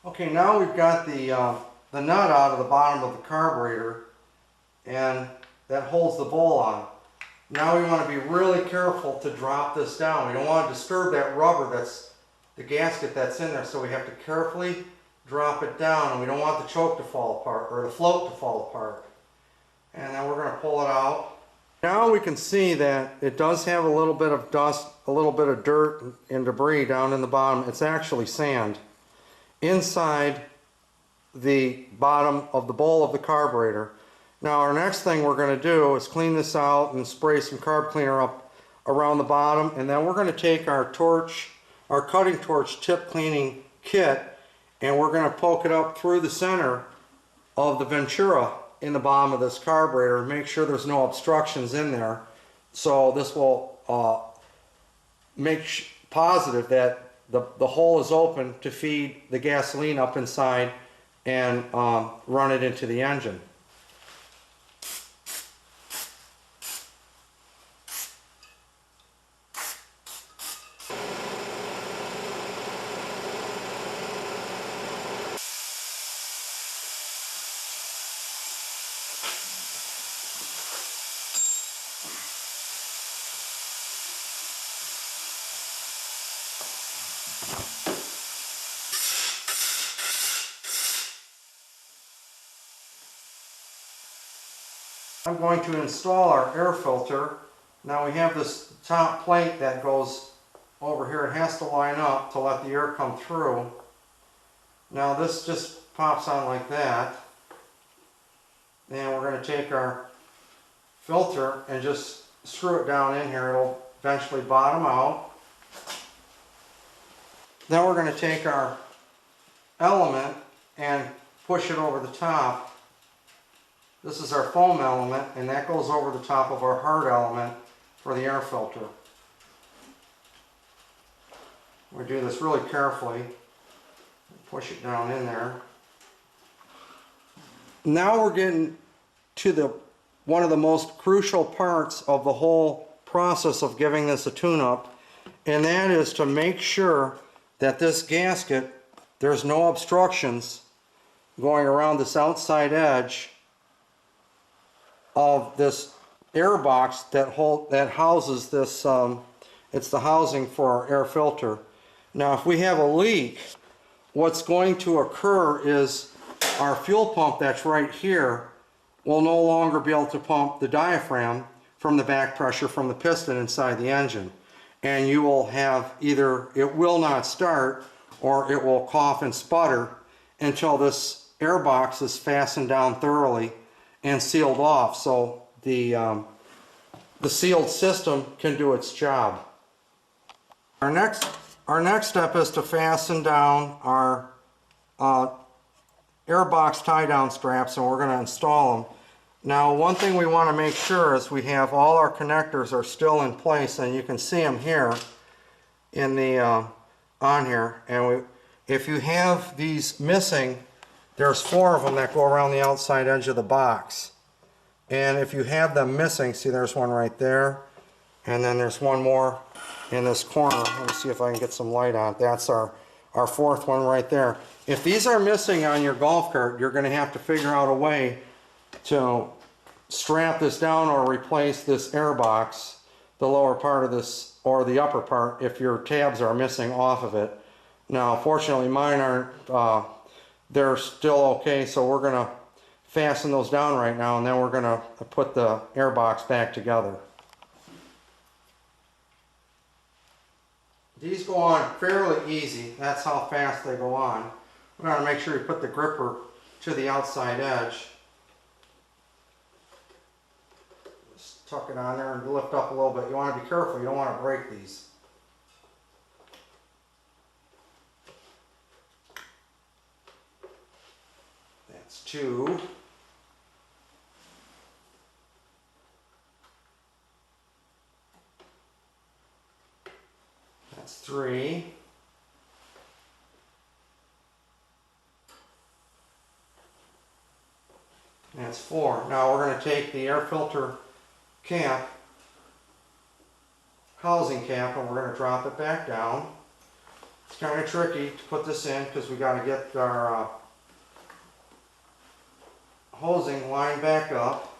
Okay, now we've got the nut out of the bottom of the carburetor, and that holds the bowl on. Now we want to be really careful to drop this down. We don't want to disturb that rubber, that's the gasket that's in there, so we have to carefully drop it down, and we don't want the choke to fall apart, or the float to fall apart. And then we're going to pull it out. Now we can see that it does have a little bit of dust, a little bit of dirt and debris down in the bottom. It's actually sand inside the bottom of the bowl of the carburetor. Now our next thing we're going to do is clean this out and spray some carb cleaner up around the bottom, and then we're going to take our cutting torch tip cleaning kit, and we're going to poke it up through the center of the ventura in the bottom of this carburetor and make sure there's no obstructions in there. So this will make positive that the hole is open to feed the gasoline up inside and run it into the engine. I'm going to install our air filter. Now we have this top plate that goes over here. It has to line up to let the air come through. Now this just pops on like that. And we're going to take our filter and just screw it down in here. It'll eventually bottom out. Then we're going to take our element and push it over the top. This is our foam element, and that goes over the top of our hard element for the air filter. We do this really carefully. Push it down in there. Now we're getting to one of the most crucial parts of the whole process of giving this a tune-up, and that is to make sure that this gasket, there's no obstructions going around this outside edge of this air box that houses this. It's the housing for our air filter. Now if we have a leak, what's going to occur is our fuel pump that's right here will no longer be able to pump the diaphragm from the back pressure from the piston inside the engine, and you will have either it will not start or it will cough and sputter until this air box is fastened down thoroughly and sealed off, so the sealed system can do its job. Our next step is to fasten down our air box tie-down straps, and we're going to install them. Now one thing we want to make sure is we have all our connectors are still in place, and you can see them here in the on here. And if you have these missing, there's 4 of them that go around the outside edge of the box. And if you have them missing, see there's one right there, and then there's one more in this corner. Let me see if I can get some light on it. That's our 4th one right there. If these are missing on your golf cart, you're going to have to figure out a way to strap this down or replace this air box, the lower part of this, or the upper part if your tabs are missing off of it. Now fortunately mine aren't, they're still okay, so we're going to fasten those down right now, and then we're going to put the air box back together. These go on fairly easy. That's how fast they go on. We're going to make sure you put the gripper to the outside edge. Just tuck it on there and lift up a little bit. You want to be careful. You don't want to break these. That's 2. That's 3. That's 4. Now we're going to take the air filter cap, housing cap, and we're going to drop it back down. It's kind of tricky to put this in because we got to get our hosing lined back up.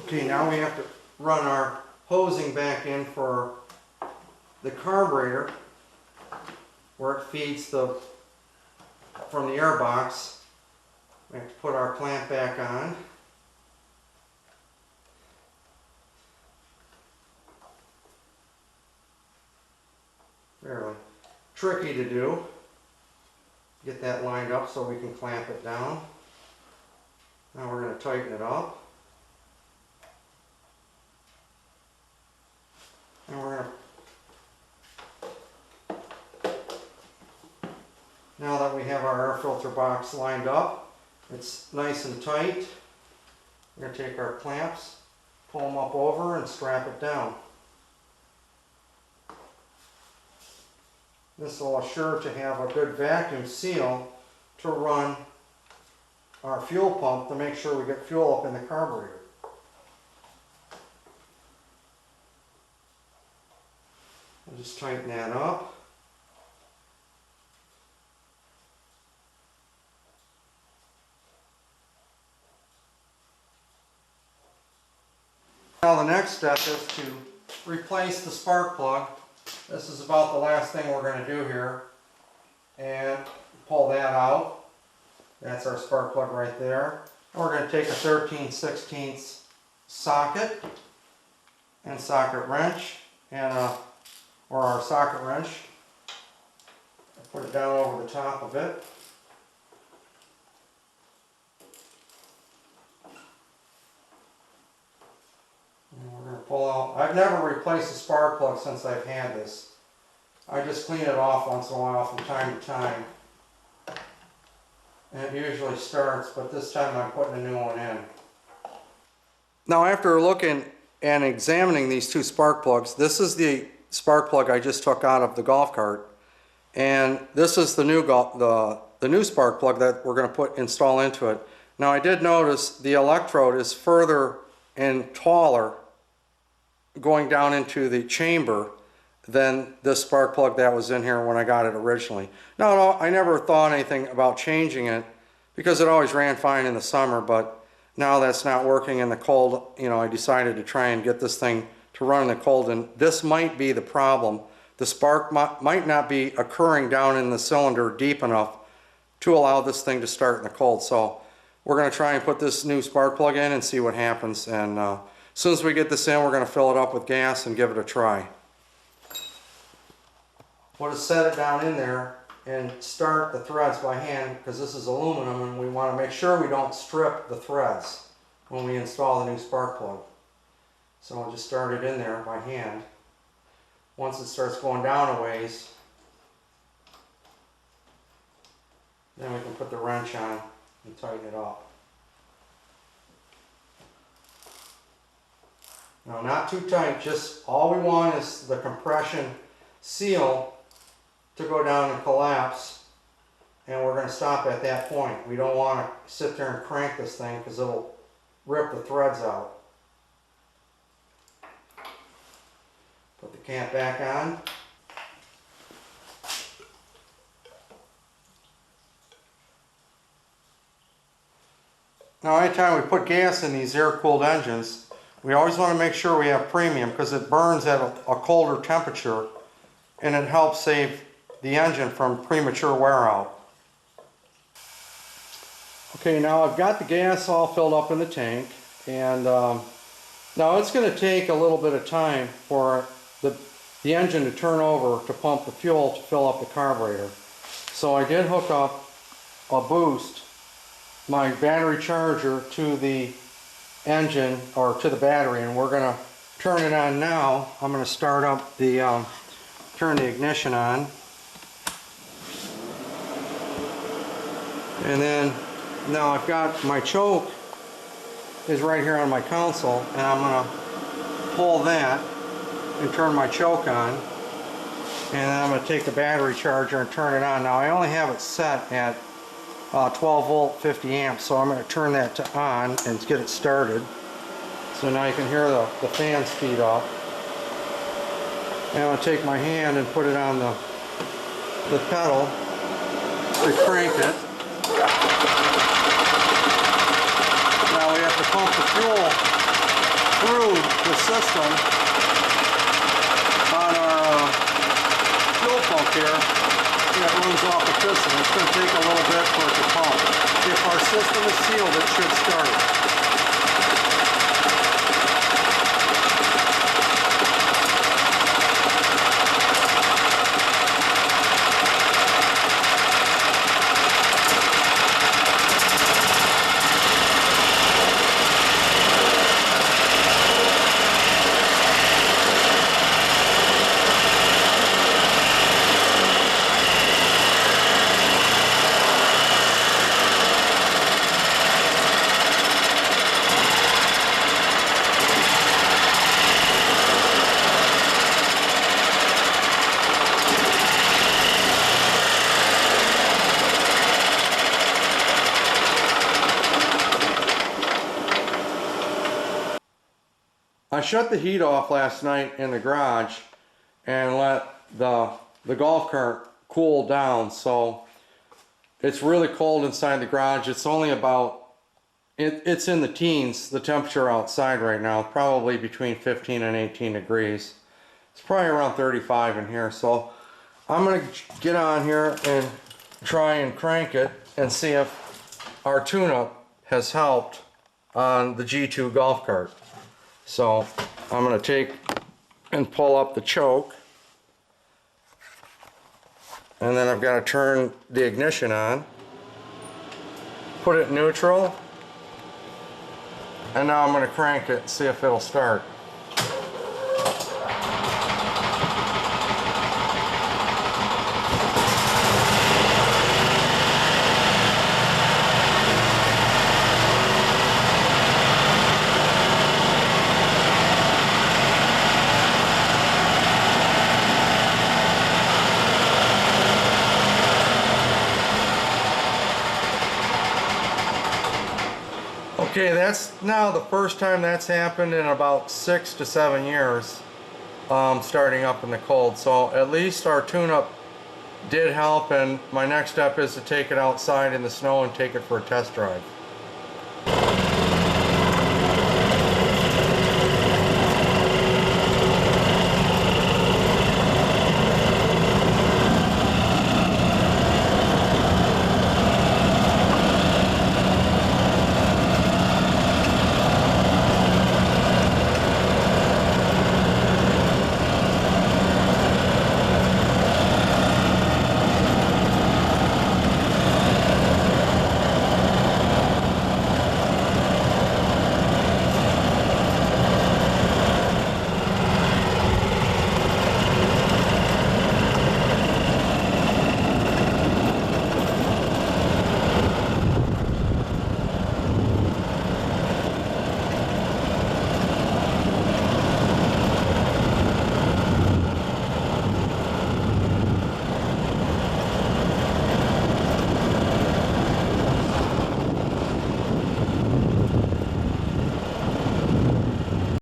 Okay, now we have to run our hosing back in for the carburetor where it feeds from the air box. We have to put our clamp back on. Fairly tricky to do. Get that lined up so we can clamp it down. Now we're going to tighten it up. And we're going to, now that we have our air filter box lined up, it's nice and tight, we're going to take our clamps, pull them up over and strap it down. This will assure to have a good vacuum seal to run our fuel pump to make sure we get fuel up in the carburetor. I'll just tighten that up. Now the next step is to replace the spark plug. This is about the last thing we're going to do here. And pull that out. That's our spark plug right there. And we're going to take a 13/16 socket and socket wrench and or our socket wrench. Put it down over the top of it. And we're going to pull out. I've never replaced a spark plug since I've had this. I just clean it off once in a while from time to time. And it usually starts, but this time I'm putting a new one in. Now after looking and examining these two spark plugs, this is the spark plug I just took out of the golf cart, and this is the new new spark plug that we're going to install into it. Now I did notice the electrode is further and taller going down into the chamber than this spark plug that was in here when I got it originally. Now I never thought anything about changing it because it always ran fine in the summer, but now that's not working in the cold. You know, I decided to try and get this thing to run in the cold, and this might be the problem. The spark might not be occurring down in the cylinder deep enough to allow this thing to start in the cold. So we're going to try and put this new spark plug in and see what happens, and as soon as we get this in, we're going to fill it up with gas and give it a try. We'll just set it down in there and start the threads by hand because this is aluminum and we want to make sure we don't strip the threads when we install the new spark plug. So we'll just start it in there by hand. Once it starts going down a ways, then we can put the wrench on and tighten it up. Now not too tight, just all we want is the compression seal to go down and collapse, and we're going to stop at that point. We don't want to sit there and crank this thing because it'll rip the threads out. Put the cap back on. Now anytime we put gas in these air-cooled engines, we always want to make sure we have premium because it burns at a colder temperature and it helps save the engine from premature wear out. Okay, now I've got the gas all filled up in the tank, and now it's going to take a little bit of time for the engine to turn over to pump the fuel to fill up the carburetor. So I did hook up a boost, my battery charger, to the engine or to the battery, and we're going to turn it on now. I'm going to start up the turn the ignition on, and then now I've got my choke is right here on my console, and I'm going to pull that and turn my choke on, and then I'm going to take the battery charger and turn it on. Now I only have it set at 12 volt 50 amps, so I'm going to turn that to on and get it started. So now you can hear the fan speed up. And I'll take my hand and put it on the pedal to crank it. Now we have to pump the fuel through the system on our fuel pump here. It runs off the piston. It's going to take a little bit for it to pump. If our system is sealed, it should start. I shut the heat off last night in the garage and let the golf cart cool down, so it's really cold inside the garage. It's only about, it's in the teens, the temperature outside right now, probably between 15 and 18 degrees. It's probably around 35 in here, so I'm going to get on here and try and crank it and see if our tune-up has helped on the G2 golf cart. So I'm going to take and pull up the choke, and then I've got to turn the ignition on, put it neutral, and now I'm going to crank it and see if it'll start. Okay, that's now the first time that's happened in about 6 to 7 years, starting up in the cold. So at least our tune-up did help, and my next step is to take it outside in the snow and take it for a test drive.